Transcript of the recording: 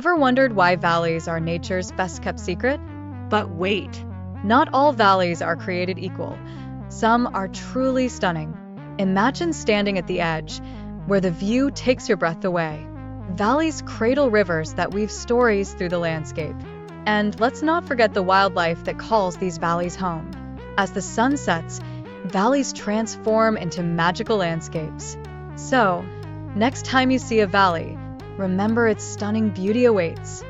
Ever wondered why valleys are nature's best kept secret? But wait, Not all valleys are created equal. Some are truly stunning. Imagine standing at the edge, where the view takes your breath away. Valleys cradle rivers that weave stories through the landscape. And let's not forget the wildlife that calls these valleys home. As the sun sets, valleys transform into magical landscapes. So, next time you see a valley, remember its stunning beauty awaits.